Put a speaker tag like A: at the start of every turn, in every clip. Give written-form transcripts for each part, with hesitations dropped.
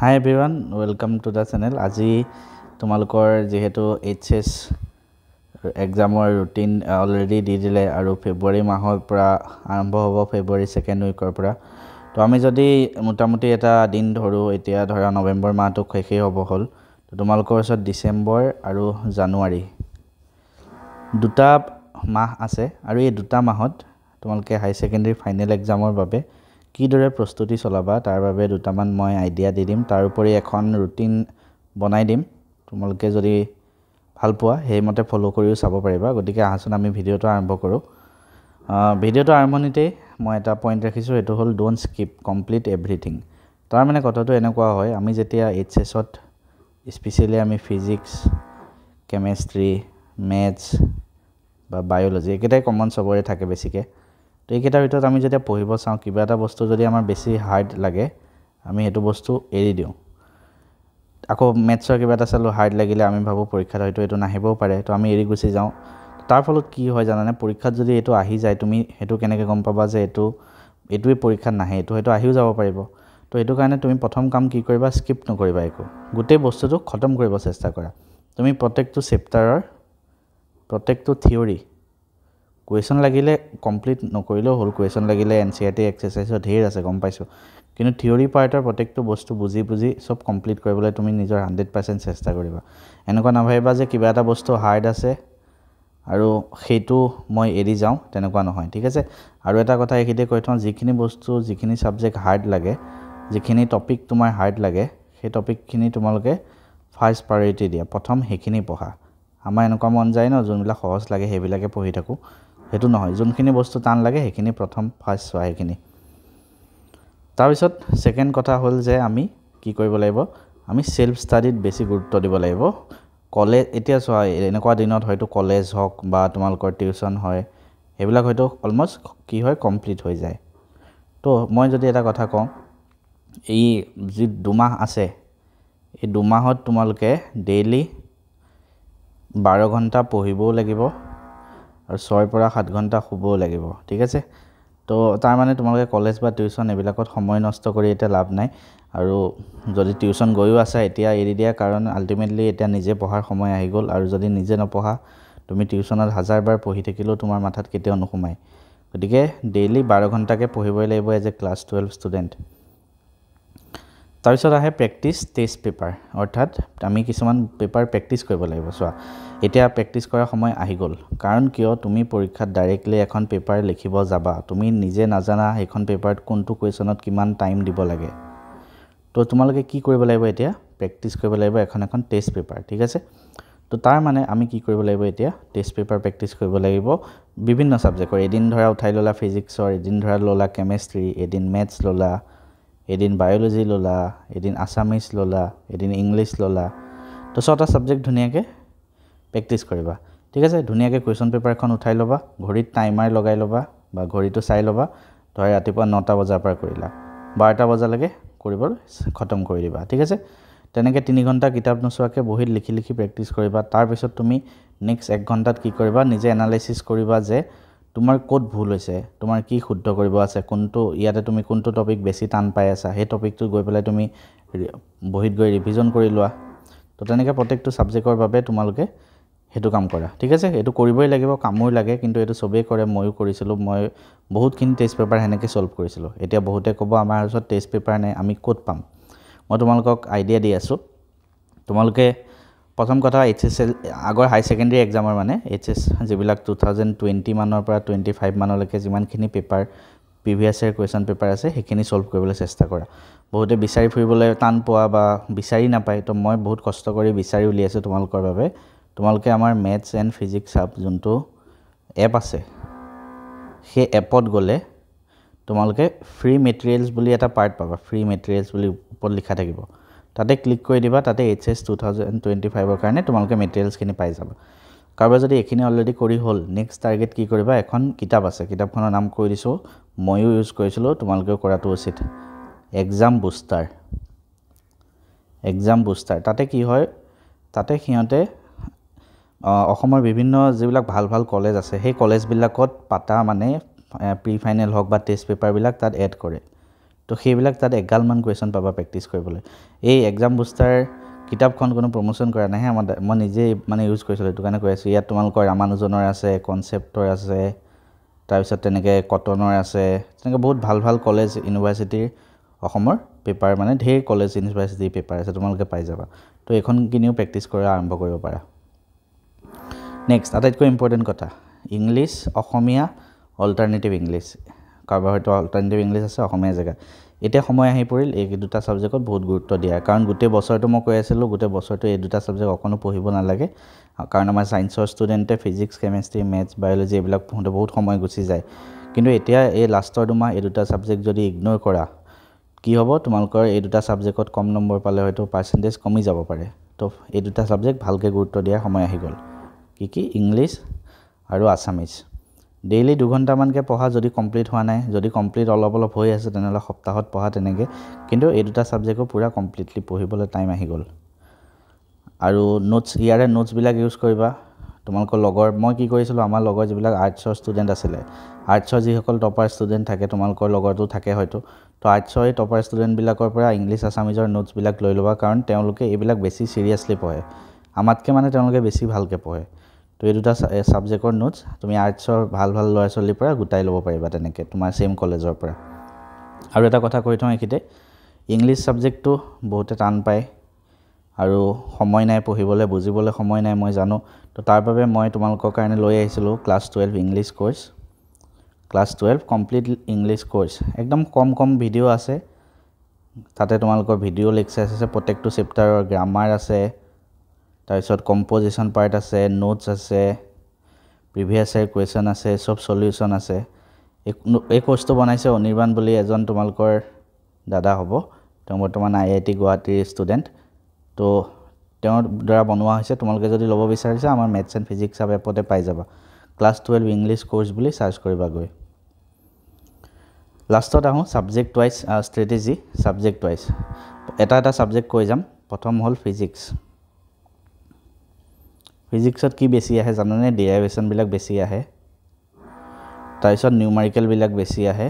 A: Hi everyone, welcome to the channel. আজি তোমালোকৰ যেহেতু HS এক্সামৰ ৰুটিন অলৰেডি দি দিলে আৰু ফেব্ৰুৱাৰী মাহৰ পৰা আৰম্ভ হ'ব ফেব্ৰুৱাৰী সেকেন্ড উইকৰ পৰা তো আমি যদি মোটামুটি এটা দিন ধৰো এতিয়া ধৰা নৱেম্বৰ মাহটো শেষই হ'ব হ'ল তো তোমালোকৰ ওচৰত ডিসেম্বৰ আৰু জানুৱাৰী দুটা মাহ আছে আৰু এই দুটা মাহত তোমালোকে হাই সেকেন্ডাৰী ফাইনেল এক্সামৰ বাবে কিদৰে প্ৰস্তুতি চলাবা তাৰ বাবে দুটামান মই আইডিয়া দি দিম তাৰ উপৰি এখন ৰুটিন বনাই দিম তোমালোকে যদি ভাল পোৱা হেইমতে ফলো কৰিও চাব পাৰিবা গতিকে আহাচোন আমি ভিডিওটো আৰম্ভ কৰো ভিডিওটো আৰম্ভণিতে মই এটা পইণ্ট ৰাখিছো এটো হ'ল ডোন্ট স্কিপ কমপ্লিট এভৰিথিং তাৰ মানে কথাটো এনেকুৱা হয় আমি যেতিয়া এইচএছত স্পেশালি আমি ফিজিক্স কেমিষ্ট্ৰি ম্যাথছ বা বায়োলজি একেটাই কমন সবৰে থাকে বেছিকে তো এইকেইটাৰ ভিতৰত আমি যেতিয়া পঢ়িব চাওঁ কিবা এটা বস্তু যদি আমাৰ বেছি হাৰ্ড লাগে আমি হেতু বস্তু এৰি দিও আকৌ ম্যাথছৰ কিবা এটা চালো হাৰ্ড লাগিলে আমি ভাবো পৰীক্ষাত হয়তো এটো নাহিবও পাৰে তো আমি এৰি গুছি যাওঁ তাৰ ফলত কি হয় জানানে পৰীক্ষাত যদি এটো আহি যায় তুমি হেতু কেনেকৈ গম পাবা যে এটোই পৰীক্ষাত নাহে এটো হয়তো আহিও যাব পাৰিব তো এটো কাৰণে তুমি প্ৰথম কাম কি কৰিবা স্কিপ নকৰিবা একো গোটেই বস্তুটো খতম কৰিব চেষ্টা কৰা তুমি প্ৰত্যেকটো চেপ্টাৰৰ প্ৰত্যেকটো থিওৰি কুৱেশ্যন লাগিলে কমপ্লিট নকৰিলেও হল কুৱেশ্যন লাগিলে এনসিআৰটি এক্সাৰসাইজত ঢেৰ আছে গম পাইছো কিন্তু থিওৰি পাৰ্টৰ প্ৰত্যেকটো বস্তু বুজি সব কমপ্লিট কৰিবলৈ তুমি নিজৰ 100% চেষ্টা কৰিবা এনেকুৱা নাভাবিবা যে কিবা এটা বস্তু হাৰ্ড আছে আৰু হেতু মই এৰি যাওঁ তেনেকুৱা নহয় ঠিক আছে আৰু এটা কথা এখিতে কৈ থওঁ যিখিনি বস্তু যিখিনি সাবজেক্ট হাৰ্ড লাগে যিখিনি টপিক তোমাৰ হাৰ্ড লাগে সেই টপিকখিনি তোমালোকে ফাৰ্স্ট প্ৰায়োৰিটি দিয়া প্ৰথম হেখিনি পঢ়া আমাৰ এনেকুৱা মন যায় ন যোনবিলাক সহজ লাগে হেবিলাকে পঢ়ি থাকো হেতু নহয় যোনখিনি বস্তু টান লাগে হেখিনি প্ৰথম ফাৰ্স্ট চোৱা হেখিনি তাৰ পিছত সেকেন্ড কথা হ'ল যে আমি কি কৰিব লাগিব আমি সেলফ ষ্টাডিত বেছি গুৰুত্ব দিব লাগিব কলেজ এতিয়া চোৱা এনেকুৱা দিনত হয়তো কলেজ হক বা তোমালোকৰ টিউচন হয় হেবিলাক হয়তো অলমোস্ট কি হয় কমপ্লিট হৈ যায় তো মই যদি এটা কথা কওঁ এই যি দুমাহ আছে এই দুমাহত তোমালোকে ডেইলি 12 ঘন্টা পঢ়িবও লাগিব আৰু 6 পৰা 7 ঘন্টা শুবও লাগিব ঠিক আছে তো তাৰ মানে তোমালোকে কলেজ বা টিউচন এবিলাকত সময় নষ্ট কৰি এটা লাভ নাই আৰু যদি টিউচন গৈও আছে এতিয়া এৰি দিয়া কাৰণ আলটিমেটলি এটা নিজে পঢ়াৰ সময় আহি গল আৰু যদি নিজে নপঢ়া তুমি টিউচনত হাজাৰ বাৰ পঢ়ি থাকিলেও তোমাৰ মাথাত কেতিয়াও নুসুমাই গতিকে ডেইলি 12 ঘন্টাকে পঢ়িবই লাগিব এজ এ ক্লাস 12 ষ্টুডেন্ট তাৰপিছত আহে প্ৰেক্টিস টেষ্ট পেপাৰ অৰ্থাৎ আমি কিছুমান পেপাৰ প্ৰেক্টিস কৰিব লাগিব চোৱা এতিয়া প্ৰেক্টিস কৰাৰ সময় আহি গল কাৰণ কিয় তুমি পৰীক্ষাত ডাইৰেক্টলি এখন পেপাৰ লিখিব যাবা তুমি নিজে নাজানা এখন পেপাৰত কোনটো কোৱেশ্যনত কিমান টাইম দিব লাগে তো তোমালোকে কি কৰিব লাগিব এতিয়া প্ৰেক্টিস কৰিব লাগিব এখন টেষ্ট পেপাৰ ঠিক আছে তো তাৰ মানে আমি কি কৰিব লাগিব এতিয়া টেষ্ট পেপাৰ প্ৰেক্টিস কৰিব লাগিব বিভিন্ন সাবজেক্টৰ এদিন ধৰা উঠাই ললা ফিজিক্সৰ এদিন ধৰা ললা কেমিষ্ট্ৰি এদিন ম্যাথছ ললা এদিন বায়োলজি ললা এদিন আসামিজ ললা এদিন ইংলিশ ললা তো ছটা সাবজেক্ট ধুনিয়াকে প্ৰেক্টিস কৰিবা ঠিক আছে ধুনিয়াকে কোৱেশ্যন পেপাৰখন উঠাই লবা ঘড়ীত টাইমাৰ লগাই লবা বা ঘড়ীটো চাই লবা ধৰা ৰাতিপুৱা 9টা বজাৰ পৰা কৰিলা 12টা বজালৈকে কৰিব খতম কৰি দিবা ঠিক আছে তেনেকে 3 ঘন্টা কিতাপ নচোৱাকে বহিত লিখি লিখি প্ৰেক্টিস কৰিবা তাৰ পিছত তুমি নেক্সট 1 ঘন্টাত কি কৰিবা নিজে এনালাইসিস কৰিবা যে তোমাৰ কোড ভুল হৈছে তোমাৰ কি শুদ্ধ কৰিব আছে কোনটো ইয়াতে তুমি কোনটো টপিক বেছি টান পাই আছা হে টপিকটো গৈ পেলাই তুমি বহিত গৈ ৰিভিজন কৰি লোৱা তো তেনেকে প্ৰত্যেকটো সাবজেক্টৰ বাবে তোমালোকে হেতু কাম কৰা ঠিক আছে এটো কৰিবই লাগিব কামই লাগে কিন্তু এটো সবে কৰে মইও কৰিছিলো মই বহুতখিনি টেষ্ট পেপাৰ হেনেকে সলভ কৰিছিলো এতিয়া বহুতে ক'ব আমাৰ ওচৰত টেষ্ট পেপাৰ নাই আমি কোড পাম মই তোমালোকক আইডিয়া দি আছো তোমালোকে প্ৰথম কথা এইচএসএল আগৰ হাই সেকেন্ডাৰী এক্সামৰ মানে এইচএস যেবিলাক 2020 মানৰ পৰা 25 মানলৈকে যিমানখিনি পেপাৰ প্ৰিভিয়াস ইয়াৰ কোৱেশ্যন পেপাৰ আছে হেখিনি সলভ কৰিবলৈ চেষ্টা কৰা বহুতে বিচাৰি ফুৰিবলৈ টান পোৱা বা বিচাৰি নাপায় তো মই বহুত কষ্ট কৰি বিচাৰি উলিয়াইছো তোমালোকৰ বাবে তোমালোকে আমাৰ ম্যাথছ এণ্ড ফিজিক্স আপ যোনটো এপ আছে সেই এপত গলে তোমালোকে ফ্ৰী মেটেৰিয়েলছ বুলি এটা পাৰ্ট পাবা ফ্ৰী মেটেৰিয়েলছ বুলি ওপৰত লিখা থাকিব তাতে ক্লিক কৰি দিবা তাতে এইচএস 2025 ৰ কাৰণে তোমালোকে মেটেৰিয়েলছ খিনি পাই যাবা কাৰবা যদি এখিনি অলৰেডি কৰি হল নেক্সট টাৰ্গেট কি কৰিবা এখন কিতাপ আছে কিতাপখনৰ নাম কৈ দিছো মইও ইউজ কৰিছিলো তোমালোকে কৰাটো উচিত এক্সাম বুষ্টাৰ তাতে কি হয় তাতে হিয়তে অসমৰ বিভিন্ন যিবিলাক ভাল ভাল কলেজ আছে সেই কলেজ বিলাকত পাতা মানে প্ৰি ফাইনেল হক বা টেষ্ট পেপাৰ বিলাক তাত এড কৰে তো সেইবিলাক তাত এগালমান কুৱেশ্যন পাবা প্ৰেক্টিছ কৰিবলৈ এই এক্সাম বুষ্টাৰ কিতাপখন কোনো প্ৰমোশ্যন কৰা নাই মই নিজে মানে ইউজ কৰিছিলোঁ এইটো কাৰণে কৈ আছোঁ ইয়াত তোমালোকৰ ৰামানুজনৰ আছে কনচেপ্টৰ আছে তাৰপিছত তেনেকৈ কটনৰ আছে তেনেকৈ বহুত ভাল ভাল কলেজ ইউনিভাৰ্চিটিৰ অসমৰ পেপাৰ মানে ঢেৰ কলেজ ইউনিভাৰ্চিটিৰ পেপাৰ আছে তোমালোকে পাই যাবা তো এইখন কিনিও প্ৰেক্টিছ কৰা আৰম্ভ কৰিব পাৰা নেক্সট আটাইতকৈ ইম্পৰ্টেণ্ট কথা ইংলিছ অসমীয়া অল্টাৰনেটিভ ইংলিছ কাৰোবাৰ হয়তো অল্টাৰনেটিভ ইংলিছ আছে অসমীয়া জেগাত এতিয়া সময় আহি পৰিল এই দুটা ছাবজেক্টত বহুত গুৰুত্ব দিয়া কাৰণ গোটেই বছৰটো মই কৈ আছিলোঁ গোটেই বছৰটো এই দুটা ছাবজেক্ট অকণো পঢ়িব নালাগে কাৰণ আমাৰ ছায়েন্সৰ ষ্টুডেণ্টে ফিজিক্স কেমেষ্ট্ৰি মেথছ বায়'লজি এইবিলাক পঢ়োঁতে বহুত সময় গুচি যায় কিন্তু এতিয়া এই লাষ্টৰ দুমাহ এই দুটা ছাবজেক্ট যদি ইগন'ৰ কৰা কি হ'ব তোমালোকৰ এই দুটা ছাবজেক্টত কম নম্বৰ পালে হয়তো পাৰ্চেণ্টেজ কমি যাব পাৰে তো এই দুটা ছাবজেক্ট ভালকৈ গুৰুত্ব দিয়াৰ সময় আহি গ'ল কি ইংলিছ আৰু আছামিজ ডেইলি 2 ঘণ্টামানকৈ পঢ়া যদি কমপ্লিট হোৱা নাই যদি কমপ্লিট অলপ হৈ আছে তেনেহ'লে সপ্তাহত পঢ়া তেনেকৈ কিন্তু এই দুটা ছাবজেক্টো পূৰা কমপ্লিটলি পঢ়িবলৈ টাইম আহি গ'ল আৰু ইয়াৰে নোটছবিলাক ইউজ কৰিবা তোমালোকৰ লগৰ মই কি কৰিছিলোঁ আমাৰ লগৰ যিবিলাক আৰ্টছৰ ষ্টুডেণ্ট আছিলে আৰ্টছৰ যিসকল টপাৰ ষ্টুডেণ্ট থাকে তোমালোকৰ লগৰতো থাকে হয়তো তো আৰ্টছৰ এই টপাৰ ষ্টুডেণ্টবিলাকৰ পৰা ইংলিছ আছামিজৰ নোটছবিলাক লৈ ল'বা কাৰণ তেওঁলোকে এইবিলাক বেছি চিৰিয়াছলি পঢ়ে আমাতকৈ মানে তেওঁলোকে বেছি ভালকৈ পঢ়ে তো এই দুটা ছাবজেক্টৰ নোটছ তুমি আৰ্টছৰ ভাল ল'ৰা ছোৱালীৰ পৰা গোটাই ল'ব পাৰিবা তেনেকৈ তোমাৰ ছেইম কলেজৰ পৰা আৰু এটা কথা কৈ থওঁ এইখিনিতে ইংলিছ ছাবজেক্টটো বহুতে টান পায় আৰু সময় নাই পঢ়িবলৈ বুজিবলৈ সময় নাই মই জানো তো তাৰ বাবে মই তোমালোকৰ কাৰণে লৈ আহিছিলোঁ class 12 English course class 12 complete English course একদম কম ভিডিঅ' আছে তাতে তোমালোকৰ ভিডিঅ' লেকচাৰ্ছ আছে প্ৰত্যেকটো চেপ্টাৰৰ গ্ৰামাৰ আছে তাৰপিছত কম্প'জিশ্যন পাৰ্ট আছে নোটছ আছে প্ৰিভিয়াছ ইয়াৰ কুৱেশ্যন আছে চব সলিউশ্যন আছে এই কোৰ্চটো বনাইছে অনিৰ্বাণ বুলি এজন তোমালোকৰ দাদা হ'ব তেওঁ বৰ্তমান IIT গুৱাহাটীৰ ষ্টুডেণ্ট তো তেওঁৰ দ্বাৰা বনোৱা হৈছে তোমালোকে যদি ল'ব বিচাৰিছা আমাৰ মেথছ এণ্ড ফিজিক্স সাব এপতে পাই যাবা ক্লাছ 12 ইংলিছ কোৰ্চ বুলি চাৰ্চ কৰিবা গৈ লাষ্টত আহোঁ subject wise strategy subject wise এটা ছাবজেক্ট কৈ যাম প্ৰথম হ'ল ফিজিক্সত কি বেছি আহে জানানে ডেৰিভেশ্যনবিলাক বেছি আহে তাৰপিছত নিউমাৰিকেলবিলাক বেছি আহে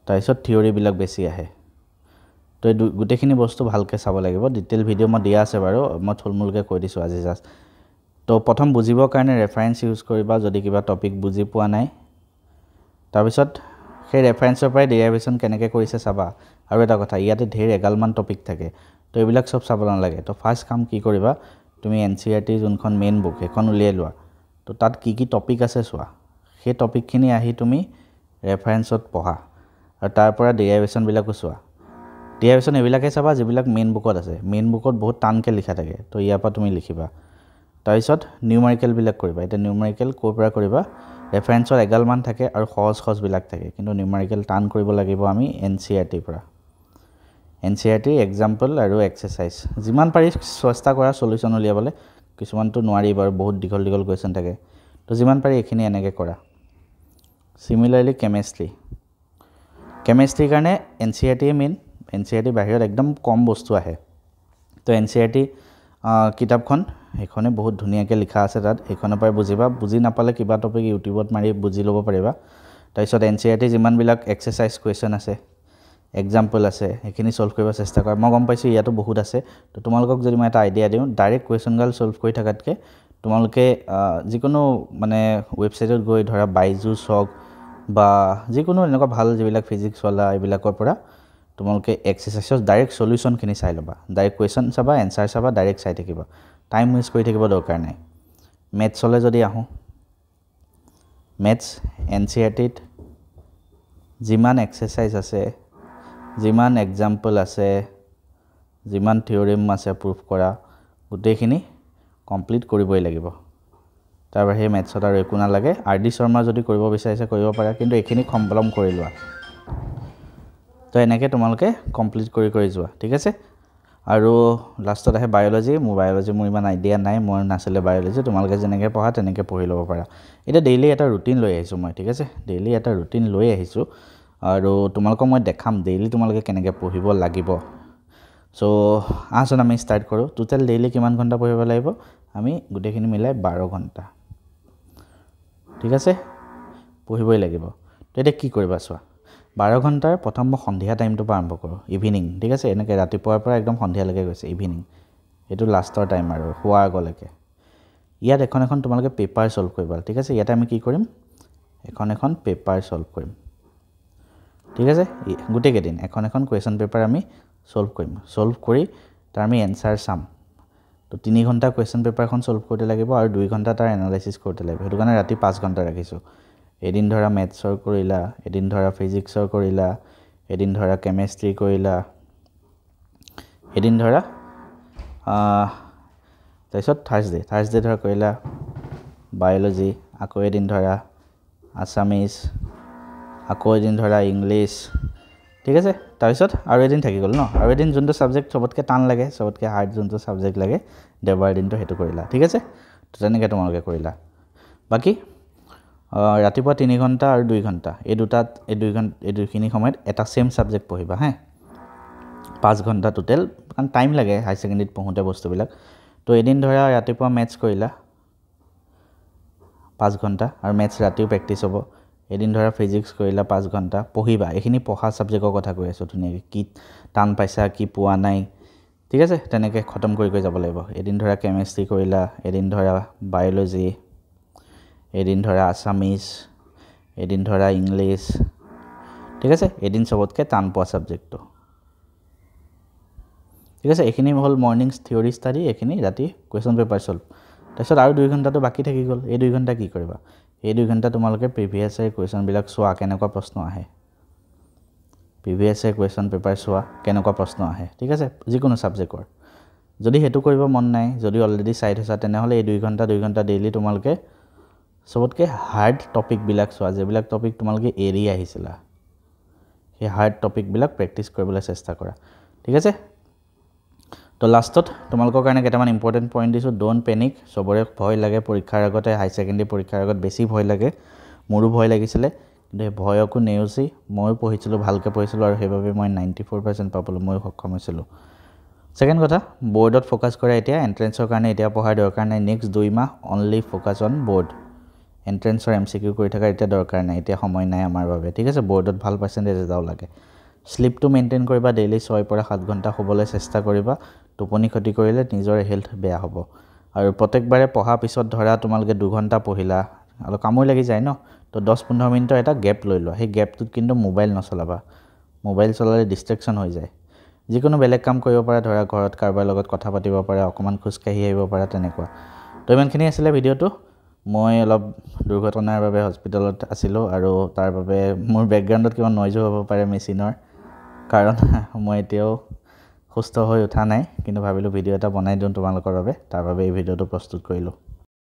A: তাৰপিছত থিয়ৰিবিলাক বেছি আহে তো এই গোটেইখিনি বস্তু ভালকৈ চাব লাগিব ডিটেইল ভিডিঅ' মই দিয়া আছে বাৰু মই থুলমূলকৈ কৈ দিছোঁ আজি জাষ্ট তো প্ৰথম বুজিবৰ কাৰণে ৰেফাৰেঞ্চ ইউজ কৰিবা যদি কিবা টপিক বুজি পোৱা নাই তাৰপিছত সেই ৰেফাৰেঞ্চৰ পৰাই ডেৰিভেশ্যন কেনেকৈ কৰিছে চাবা আৰু এটা কথা ইয়াতে ঢেৰ এগালমান টপিক থাকে তো এইবিলাক চব চাব নালাগে তো ফাৰ্ষ্ট কাম কি কৰিবা তুমি NCERT যোনখন মেইন বুক সেইখন উলিয়াই লোৱা তো তাত কি টপিক আছে চোৱা সেই টপিকখিনি আহি তুমি ৰেফাৰেঞ্চত পঢ়া আৰু তাৰ পৰা ডেৰিভেশ্যনবিলাকো চোৱা ডেৰিভেশ্যন এইবিলাকেই চাবা যিবিলাক মেইন বুকত আছে মেইন বুকত বহুত টানকৈ লিখা থাকে তো ইয়াৰ পৰা তুমি লিখিবা তাৰপিছত নিউমাৰিকেলবিলাক কৰিবা এতিয়া নিউমাৰিকেল ক'ৰ পৰা কৰিবা ৰেফাৰেঞ্চৰ এগালমান থাকে আৰু সহজবিলাক থাকে কিন্তু নিউমাৰিকেল টান কৰিব লাগিব আমি NCERT পৰা NCERT এক্সাম্পল আৰু এক্সাৰচাইজ যিমান পাৰি চেষ্টা কৰা সলিউশ্যন উলিয়াবলৈ কিছুমানটো নোৱাৰি বাৰু বহুত দীঘল কুৱেশ্যন থাকে তো যিমান পাৰি এইখিনি এনেকৈ কৰা সিমিলাৰলি কেমেষ্ট্ৰিৰ কাৰণে NCERT মেইন NCERT বাহিৰত একদম কম বস্তু আহে তো NCERT কিতাপখন সেইখনে বহুত ধুনীয়াকৈ লিখা আছে তাত সেইখনৰ পৰাই বুজিবা বুজি নাপালে কিবা টপিক ইউটিউবত মাৰি বুজি ল'ব পাৰিবা তাৰপিছত NCERT যিমানবিলাক এক্সাৰচাইজ কুৱেশ্যন আছে এক্সাম্পল আছে সেইখিনি সলভ কৰিব চেষ্টা কৰা মই গম পাইছোঁ ইয়াতো বহুত আছে তো তোমালোকক যদি মই এটা আইডিয়া দিওঁ ডাইৰেক্ট কুৱেশ্যনগাল সলভ কৰি থকাতকৈ তোমালোকে যিকোনো মানে ৱেবছাইটত গৈ ধৰা বাইজুছ হওক বা যিকোনো এনেকুৱা ভাল যিবিলাক ফিজিক্সৱালা এইবিলাকৰ পৰা তোমালোকে এক্সাৰচাইজৰ ডাইৰেক্ট সলিউশ্যনখিনি চাই ল'বা ডাইৰেক্ট কুৱেশ্যন চাবা এনচাৰ চাবা ডাইৰেক্ট চাই থাকিবা টাইম ৱেষ্ট কৰি থাকিব দৰকাৰ নাই মেথছলৈ যদি আহোঁ মেথছ NCERTত যিমান এক্সাৰচাইজ আছে যিমান এক্সাম্পল আছে যিমান থিয়ৰিম আছে প্ৰুফ কৰা গোটেইখিনি কমপ্লিট কৰিবই লাগিব তাৰ বাহিৰে মেথছত আৰু একো নালাগে RD শৰ্মা যদি কৰিব বিচাৰিছে কৰিব পাৰা কিন্তু এইখিনি সম্পলম কৰি লোৱা তো এনেকৈ তোমালোকে কমপ্লিট কৰি যোৱা ঠিক আছে আৰু লাষ্টত আহে বায়'লজি মোৰ ইমান আইডিয়া নাই মোৰ নাছিলে বায়'লজি তোমালোকে যেনেকৈ পঢ়া তেনেকৈ পঢ়ি ল'ব পাৰা এতিয়া ডেইলি এটা ৰুটিন লৈ আহিছোঁ মই ঠিক আছে ডেইলি এটা ৰুটিন লৈ আহিছোঁ আৰু তোমালোকক মই দেখাম ডেইলি তোমালোকে কেনেকৈ পঢ়িব লাগিব চ' আহচোন আমি ষ্টাৰ্ট কৰোঁ টোটেল ডেইলি কিমান ঘণ্টা পঢ়িব লাগিব আমি গোটেইখিনি মিলাই 12 ঘণ্টা ঠিক আছে পঢ়িবই লাগিব তো এতিয়া কি কৰিবা চোৱা 12 ঘণ্টাৰ প্ৰথম মই সন্ধিয়া টাইমটো পৰা আৰম্ভ কৰোঁ ইভিনিং ঠিক আছে এনেকৈ ৰাতিপুৱাৰ পৰা একদম সন্ধিয়ালৈকে গৈছে ইভিনিং এইটো লাষ্টৰ টাইম আৰু শোৱাৰ আগলৈকে ইয়াত এখন তোমালোকে পেপাৰ সলভ কৰিবা ঠিক আছে ইয়াতে আমি কি কৰিম এখন পেপাৰ সলভ কৰিম ঠিক আছে গোটেই কেদিন এখন কোৱেশ্চন পেপাৰ আমি সলভ কৰিম সলভ কৰি তাৰ আমি এনসাৰ চাম তো 3 ঘণ্টা কোৱেশ্চন পেপাৰখন সলভ কৰিতে লাগিব আৰু 2 ঘণ্টা তাৰ এনালাইসিস কৰিতে লাগিব সেইটো কাৰণে ৰাতি 5 ঘণ্টা ৰাখিছো এদিন ধৰা ম্যাথছৰ কৰিলা এদিন ধৰা ফিজিক্সৰ কৰিলা এদিন ধৰা কেমিষ্ট্ৰি কৰিলা এদিন ধৰা তাৰপিছত থাৰ্সডে ধৰা কৰিলা বায়োলজি আকৌ এদিন ধৰা আসামিজ আকৌ এদিন ধৰা ইংলিশ ঠিক আছে তাৰপিছত আৰু এদিন থাকি গল ন আৰু এদিন যোনটো সাবজেক্ট সবতকে টান লাগে সবতকে হাৰ্ড যোনটো সাবজেক্ট লাগে দেওবাৰ দিনটো হেতু কৰিলা ঠিক আছে তো তেনেকৈ তোমালোকে কৰিলা বাকি ৰাতিপুৱা 3 ঘণ্টা আৰু 2 ঘণ্টা এই দুইখিনি সময়ত এটা সেম সাবজেক্ট পঢ়িবা হা 5 ঘণ্টা টোটাল কাৰণ টাইম লাগে হাই সেকেন্ডাৰীত পঢ়োতে বস্তুবিলাক তো এদিন ধৰা ৰাতিপুৱা ম্যাথছ কৰিলা 5 ঘণ্টা আৰু ম্যাথছ ৰাতিও প্ৰেক্টিস হ'ব এদিন ধৰা ফিজিক্স কৰিলা 5 ঘণ্টা পঢ়িবা এখিনি পঢ়া সাবজেক্টৰ কথা কৈ আছো ধুনীয়াকৈ কি টান পাইছা কি পোৱা নাই ঠিক আছে তেনেকৈ খতম কৰি যাব লাগিব এদিন ধৰা কেমিষ্ট্ৰি কৰিলা এদিন ধৰা বায়োলজি এদিন ধৰা আসামিজ এদিন ধৰা ইংলিশ ঠিক আছে এদিন সবতকে টান পোৱা সাবজেক্টটো ঠিক আছে এখিনি হল মৰ্নিংস থিওৰি ষ্টাডি এখিনি ৰাতি কোৱেশ্চন পেপাৰ সলভ তাৰপিছত আৰু 2 ঘণ্টাটো বাকি থাকি গল এই 2 ঘণ্টা কি কৰিবা এই 2 ঘণ্টা তোমালোকে প্ৰিভিয়াছ ইয়াৰ কোৱেশ্চন বিলাক চোৱা কেনেকুৱা প্ৰশ্ন আহে প্ৰিভিয়াছ ইয়াৰ কোৱেশ্চন পেপাৰ চোৱা কেনেকুৱা প্ৰশ্ন আহে ঠিক আছে যিকোনো সাবজেক্টৰ যদি হেতু কৰিব মন নাই যদি অলৰেডি চাই থৈছা তেনেহলে এই 2 ঘণ্টা ডেইলি তোমালোকে সবতকে হাৰ্ড টপিক বিলাক চোৱা যেবিলাক টপিক তোমালোকে এৰি আহিছিলা সেই হাৰ্ড টপিক বিলাক প্ৰেক্টিস কৰিবলৈ চেষ্টা কৰা ঠিক আছে তো লাষ্টত তোমালোকৰ কাৰণে কেইটামান ইম্পৰ্টেন্ট পইণ্ট দিছো ডোন্ট পেনিক সবৰে ভয় লাগে পৰীক্ষাৰ আগতে হাই সেকেন্ডাৰী পৰীক্ষাৰ আগত বেছি ভয় লাগে মোৰো ভয় লাগিছিলে কিন্তু ভয়কো নেউচি মই পঢ়িছিলো ভালকে পঢ়িছিলো আৰু সেইভাবে মই 94% পাবলৈ মই সক্ষম হৈছিলো সেকেন্ড কথা বোৰ্ডত ফোকাস কৰা এতিয়া এন্ট্ৰেন্সৰ কাৰণে এতিয়া পঢ়াৰ দৰকাৰ নাই নেক্সট 2 মাহ অনলি ফোকাস অন বোৰ্ড এন্ট্ৰেন্সৰ এমসিকিউ কৰি থকা এতিয়া দৰকাৰ নাই এতিয়া সময় নাই আমাৰ বাবে ঠিক আছে বোৰ্ডত ভাল পাৰ্সেন্টেজ যাও লাগে স্লিপটো মেইনটেইন কৰিবা ডেইলি 6 পৰা 7 ঘণ্টা শুবলৈ চেষ্টা কৰিবা টোপনি ক্ষতি কৰিলে নিজৰ হেলথ বেয়া হ'ব আৰু প্ৰত্যেকবাৰে পঢ়া পিছত ধৰা তোমালকে 2 ঘণ্টা পঢ়িলা আৰু কামই লাগি যায় ন তো 10-15 মিনিটৰ এটা গ্যাপ লৈ লোৱা সেই গ্যাপটোত কিন্তু মোবাইল নচলাবা মোবাইল চলালে ডিস্ট্ৰাকশন হৈ যায় যিকোনো বেলেগ কাম কৰিব পাৰা ধৰা ঘৰত কাৰোবাৰ লগত কথা পাতিব পাৰা অকমান খুজকাঢ়ি আহিব পাৰা তেনেকুৱা তো ইমানখিনি আছিল ভিডিওটো মই অলপ দুৰ্ঘটনাৰ বাবে হস্পিটেলত আছিলো আৰু তাৰ বাবে মোৰ বেকগ্ৰাউণ্ডত কিমান নইজ হ'ব পাৰে মেচিনৰ কাৰণ মই এতিয়াও সুস্থ হৈ উঠা নাই কিন্তু ভাবিলো ভিডিও এটা বনাই দিওঁ তোমালোকৰ বাবে তাৰ বাবে এই ভিডিওটো প্ৰস্তুত কৰিলো